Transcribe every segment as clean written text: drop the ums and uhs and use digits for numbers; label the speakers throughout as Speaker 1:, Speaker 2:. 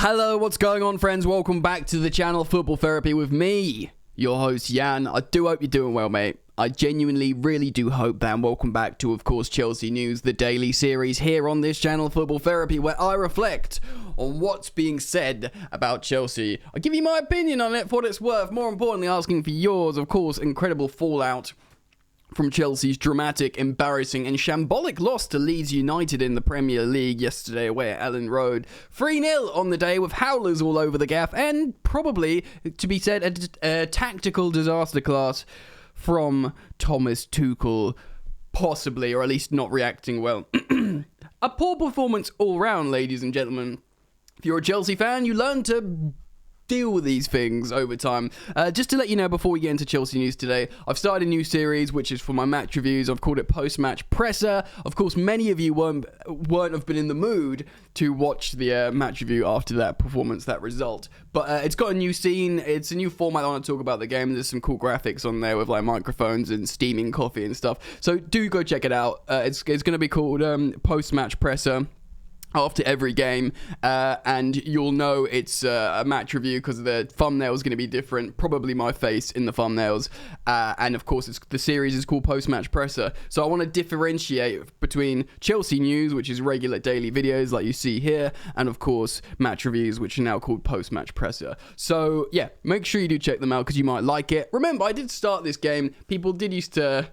Speaker 1: Hello, what's going on, friends? Welcome back to the channel Football Therapy with me, your host, Jan. I do hope you're doing well, mate. I genuinely really do hope that. And welcome back to, of course, Chelsea News, the daily series here on this channel, Football Therapy, where I reflect on what's being said about Chelsea. I give you my opinion on it for what it's worth. More importantly, asking for yours, of course. Incredible fallout from Chelsea's dramatic, embarrassing and shambolic loss to Leeds United in the Premier League yesterday away at Ellen Road. 3-0 on the day with howlers all over the gaff and probably, to be said, a tactical disaster class from Thomas Tuchel, possibly, or at least not reacting well. A poor performance all round, ladies and gentlemen. If you're a Chelsea fan, you learn to deal with these things over time. Just to let you know, before we get into Chelsea news today, I've started a new series which is for my match reviews. I've called it Post-Match Presser. Of course, many of you won't have been in the mood to watch the match review after that performance, that result. But it's got a new scene. It's a new format. I want to talk about the game. There's some cool graphics on there with like microphones and steaming coffee and stuff. So do go check it out. It's going to be called Post-Match Presser. After every game, and you'll know it's a match review because the thumbnail is going to be different, probably my face in the thumbnails, and of course the series is called Post-Match Presser, so I want to differentiate between Chelsea news, which is regular daily videos like you see here, and of course match reviews, which are now called Post-Match Presser. So yeah, make sure you do check them out because you might like it. Remember, I did start this game, people did used to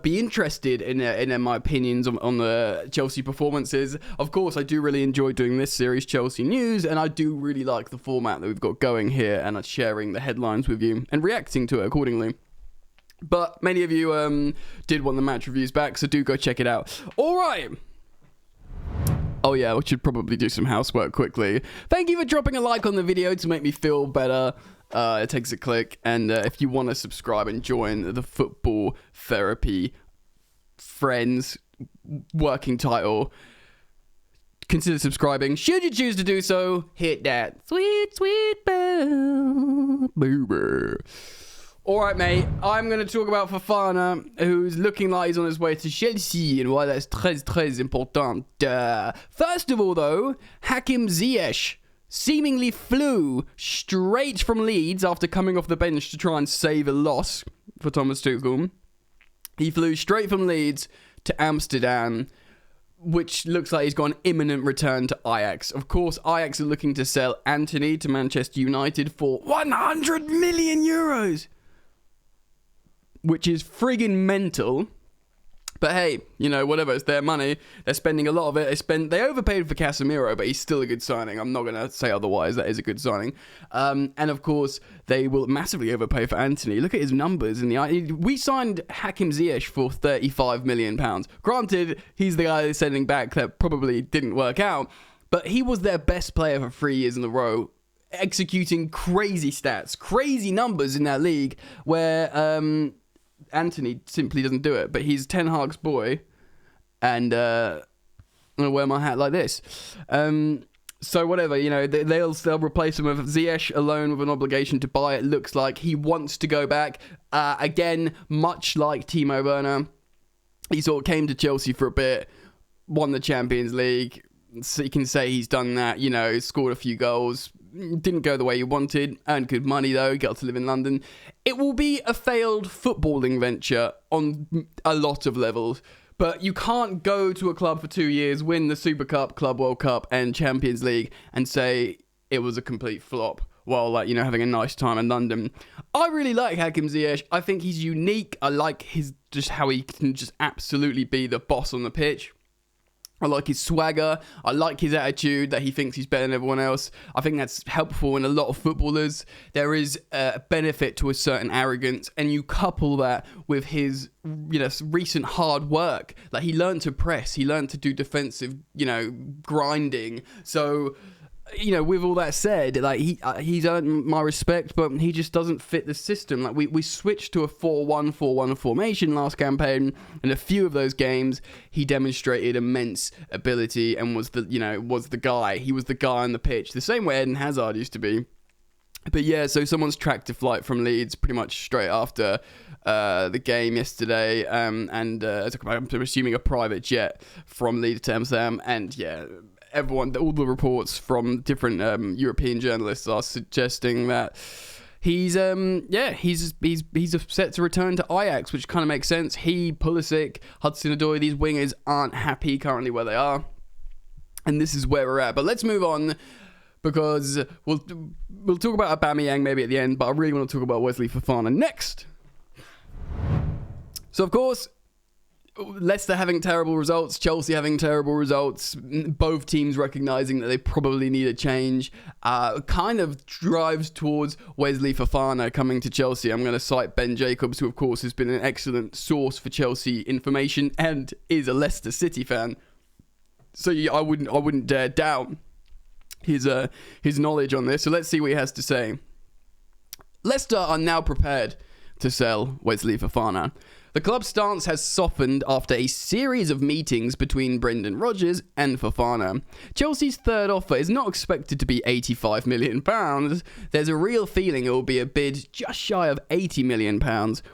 Speaker 1: be interested in my opinions on the Chelsea performances. Of course, I do really enjoy doing this series, Chelsea News, and I do really like the format that we've got going here and sharing the headlines with you and reacting to it accordingly. But many of you did want the match reviews back, so do go check it out. All right. Oh yeah, we should probably do some housework quickly. Thank you for dropping a like on the video to make me feel better. It takes a click, and if you want to subscribe and join the Football Therapy Friends working title, consider subscribing. Should you choose to do so, hit that sweet, sweet bell, baby. Alright, mate, I'm going to talk about Fofana, who's looking like he's on his way to Chelsea, and why that's très important. First of all, though, Hakim Ziyech seemingly flew straight from Leeds after coming off the bench to try and save a loss for Thomas Tuchel. He flew straight from Leeds to Amsterdam, which looks like he's got an imminent return to Ajax. Of course, Ajax are looking to sell Antony to Manchester United for 100 million euros, which is friggin' mental. But hey, you know, whatever, it's their money. They're spending a lot of it. They overpaid for Casemiro, but he's still a good signing. I'm not going to say otherwise. That is a good signing. And of course, they will massively overpay for Antony. Look at his numbers. We signed Hakim Ziyech for £35 million. Granted, he's the guy they're sending back that probably didn't work out, but he was their best player for 3 years in a row, executing crazy stats, crazy numbers in that league where Antony simply doesn't do it, but he's Ten Hag's boy, and I'm gonna wear my hat like this. So whatever, you know, they'll replace him with Ziyech alone with an obligation to buy. It looks like he wants to go back. Again, much like Timo Werner, he sort of came to Chelsea for a bit, won the Champions League. So you can say he's done that, you know, scored a few goals. Didn't go the way you wanted, earned good money though, got to live in London. It will be a failed footballing venture on a lot of levels, but you can't go to a club for 2 years, win the Super Cup, Club World Cup and Champions League and say it was a complete flop while, like, you know, having a nice time in London. I really like Hakim Ziyech. I think he's unique. I like just how he can just absolutely be the boss on the pitch. I like his swagger. I like his attitude that he thinks he's better than everyone else. I think that's helpful in a lot of footballers. There is a benefit to a certain arrogance, and you couple that with his, you know, recent hard work. Like, he learned to press. He learned to do defensive, you know, grinding. So, you know, with all that said, like, he's earned my respect, but he just doesn't fit the system. Like, we switched to a 4-1-4-1 formation last campaign, and a few of those games he demonstrated immense ability and was the guy. He was the guy on the pitch, the same way Eden Hazard used to be. But yeah, so someone's tracked a flight from Leeds pretty much straight after the game yesterday, and I'm assuming a private jet from Leeds to Amsterdam, and yeah, all the reports from different European journalists are suggesting that he's set to return to Ajax, which kind of makes sense. He, Pulisic, Hudson-Odoi, these wingers aren't happy currently where they are, and this is where we're at. But let's move on, because we'll talk about Aubameyang maybe at the end, but I really want to talk about Wesley Fofana next. So, of course, Leicester having terrible results, Chelsea having terrible results, both teams recognising that they probably need a change, kind of drives towards Wesley Fofana coming to Chelsea. I'm going to cite Ben Jacobs, who of course has been an excellent source for Chelsea information and is a Leicester City fan. So I wouldn't dare doubt his knowledge on this. So let's see what he has to say. Leicester are now prepared to sell Wesley Fofana. The club's stance has softened after a series of meetings between Brendan Rodgers and Fofana. Chelsea's third offer is not expected to be £85 million. There's a real feeling it will be a bid just shy of £80 million,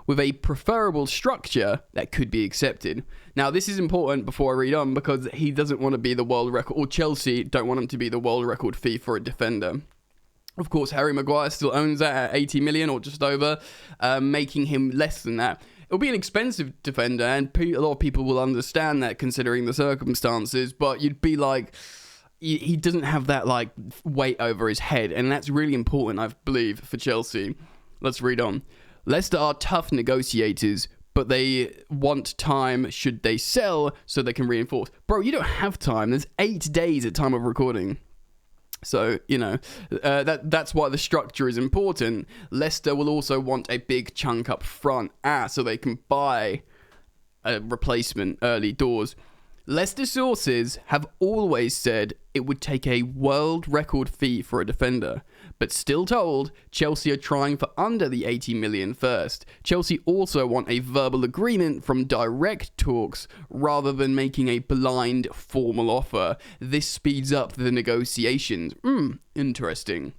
Speaker 1: with a preferable structure that could be accepted. Now, this is important before I read on, because he doesn't want to be the world record, or Chelsea don't want him to be the world record fee for a defender. Of course, Harry Maguire still owns that at 80 million or just over, making him less than that. It'll be an expensive defender, and a lot of people will understand that considering the circumstances, but you'd be like, he doesn't have that like weight over his head, and that's really important, I believe, for Chelsea. Let's read on. Leicester are tough negotiators, but they want time should they sell so they can reinforce. Bro, you don't have time. There's 8 days at time of recording. So, that's why the structure is important. Leicester will also want a big chunk up front, so they can buy a replacement early doors. Leicester sources have always said it would take a world record fee for a defender, but still told Chelsea are trying for under the 80 million first. Chelsea also want a verbal agreement from direct talks rather than making a blind formal offer. This speeds up the negotiations. Interesting.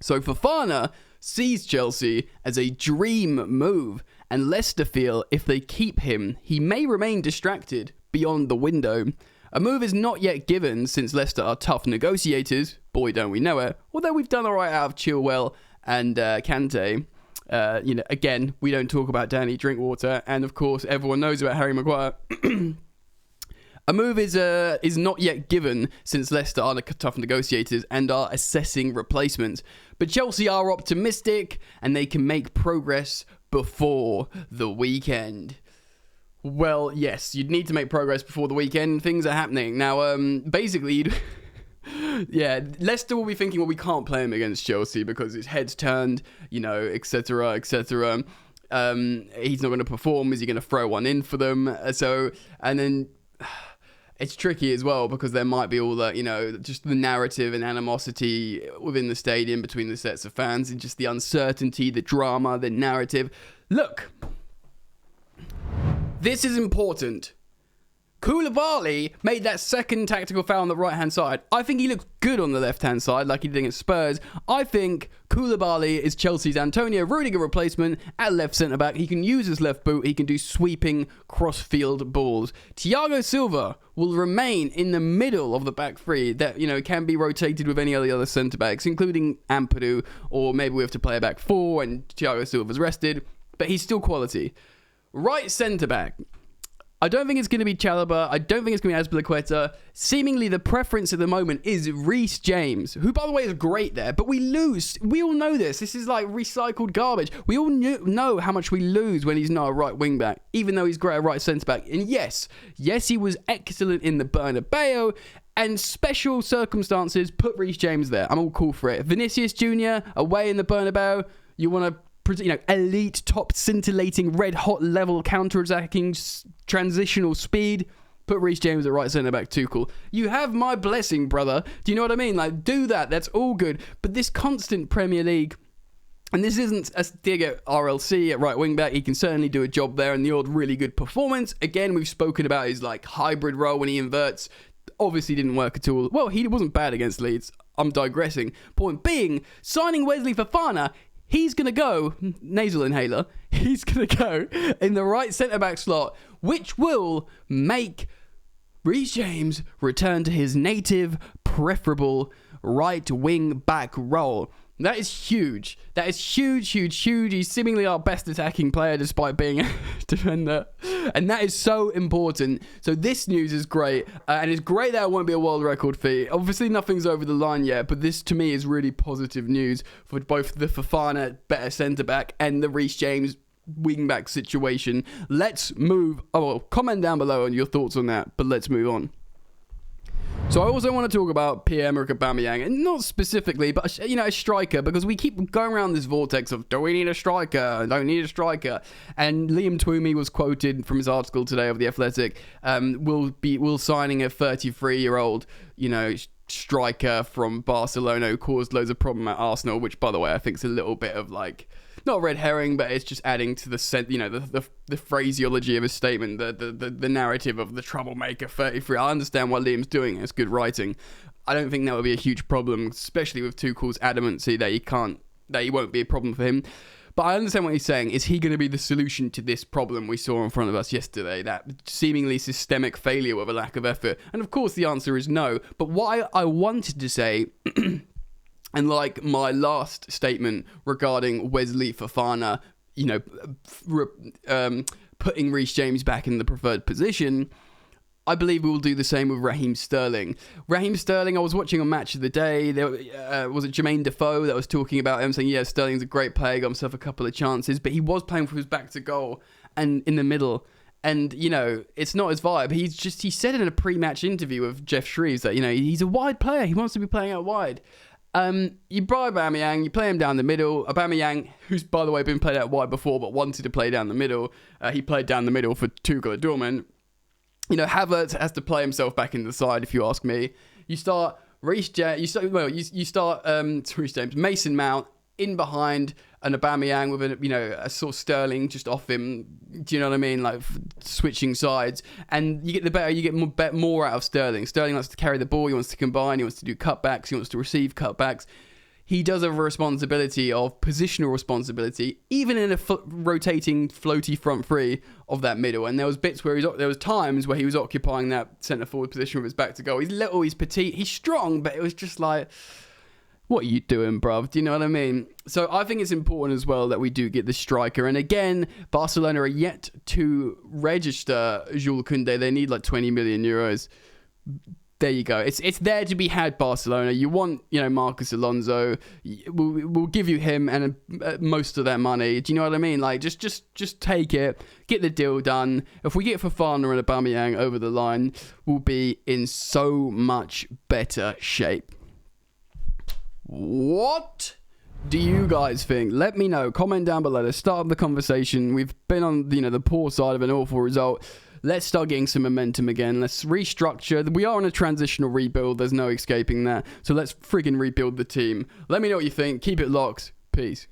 Speaker 1: So Fofana sees Chelsea as a dream move, and Leicester feel if they keep him, he may remain distracted beyond the window. A move is not yet given since Leicester are tough negotiators. Boy, don't we know it. Although we've done alright out of Chilwell and Kante. Again, we don't talk about Danny Drinkwater, and of course everyone knows about Harry Maguire. A move is not yet given since Leicester are tough negotiators and are assessing replacements. But Chelsea are optimistic and they can make progress before the weekend. Well, yes, you'd need to make progress before the weekend. Things are happening. Now, basically, Leicester will be thinking, well, we can't play him against Chelsea because his head's turned, etc., etc. He's not going to perform. Is he going to throw one in for them? And then it's tricky as well because there might be all that, just the narrative and animosity within the stadium between the sets of fans and just the uncertainty, the drama, the narrative. Look, this is important. Koulibaly made that second tactical foul on the right-hand side. I think he looked good on the left-hand side, like he did against Spurs. I think Koulibaly is Chelsea's Antonio Rudiger replacement at left centre-back. He can use his left boot. He can do sweeping cross-field balls. Thiago Silva will remain in the middle of the back three that, can be rotated with any of the other centre-backs, including Ampadu, or maybe we have to play a back four and Thiago Silva's rested, but he's still quality. Right centre-back. I don't think it's going to be Chalobah. I don't think it's going to be Azpilicueta. Seemingly, the preference at the moment is Reece James, who, by the way, is great there. But we lose. We all know this. This is like recycled garbage. We all know how much we lose when he's not a right wing-back, even though he's great at right centre-back. And yes, he was excellent in the Bernabeu, and special circumstances put Reece James there. I'm all cool for it. Vinicius Jr. away in the Bernabeu. You want to elite, top, scintillating, red-hot level counter-attacking transitional speed. Put Reece James at right centre-back, Tuchel. You have my blessing, brother. Do you know what I mean? Like, do that. That's all good. But this constant Premier League, and this isn't a dig at RLC at right wing-back. He can certainly do a job there, and the odd really good performance. Again, we've spoken about his hybrid role when he inverts. Obviously didn't work at all. Well, he wasn't bad against Leeds. I'm digressing. Point being, signing Wesley Fofana, he's going to go, nasal inhaler, he's going to go in the right centre-back slot, which will make Reece James returned to his native, preferable right wing back role. That is huge. That is huge, huge, huge. He's seemingly our best attacking player despite being a defender. And that is so important. So this news is great. And it's great that it won't be a world record fee. Obviously, nothing's over the line yet. But this, to me, is really positive news for both the Fofana better centre-back and the Reece James wing-back situation. Let's move. Oh, well, comment down below on your thoughts on that. But let's move on. So I also want to talk about Pierre-Emerick Aubameyang, and not specifically, but a striker, because we keep going around this vortex of, do we need a striker? Don't need a striker. And Liam Twomey was quoted from his article today of The Athletic, will signing a 33-year-old, striker from Barcelona who caused loads of problem at Arsenal, which, by the way, I think is a little bit of not red herring, but it's just adding to the phraseology of his statement, the narrative of the troublemaker 33. I understand why Liam's doing it. It's good writing. I don't think that would be a huge problem, especially with Tuchel's adamancy that he won't be a problem for him. But I understand what he's saying. Is he going to be the solution to this problem we saw in front of us yesterday? That seemingly systemic failure with a lack of effort? And of course the answer is no. But what I wanted to say... And like my last statement regarding Wesley Fofana, putting Reece James back in the preferred position, I believe we will do the same with Raheem Sterling. Raheem Sterling, I was watching a match of the day. Was it Jermaine Defoe that was talking about him, saying, yeah, Sterling's a great player, got himself a couple of chances, but he was playing for his back to goal and in the middle. And, it's not his vibe. He said in a pre-match interview with Jeff Shreves that, he's a wide player. He wants to be playing out wide. You buy Aubameyang, you play him down the middle. Aubameyang, who's, by the way, been played out wide before, but wanted to play down the middle. He played down the middle for Tuchel at Dortmund. Havertz has to play himself back in the side, if you ask me. You start Reece James, you start Reece James, Mason Mount in behind an Aubameyang with a sort of Sterling just off him. Do you know what I mean? Like switching sides, and you get more out of Sterling. Sterling likes to carry the ball. He wants to combine. He wants to do cutbacks. He wants to receive cutbacks. He does have a responsibility of positional responsibility, even in a rotating, floaty front three of that middle. And there was bits where there was times where he was occupying that centre forward position with his back to goal. He's little, he's petite, he's strong, but it was just like, what are you doing, bruv? Do you know what I mean? So I think it's important as well that we do get the striker. And again, Barcelona are yet to register Jules Koundé. They need like 20 million euros. There you go. It's there to be had, Barcelona. You want, Marcus Alonso. We'll give you him and most of that money. Do you know what I mean? Like, just take it. Get the deal done. If we get Fofana and Aubameyang over the line, we'll be in so much better shape. What do you guys think? Let me know. Comment down below. Let's start the conversation. We've been on the poor side of an awful result. Let's start getting some momentum again. Let's restructure. We are on a transitional rebuild. There's no escaping that. So let's friggin' rebuild the team. Let me know what you think. Keep it locked. Peace.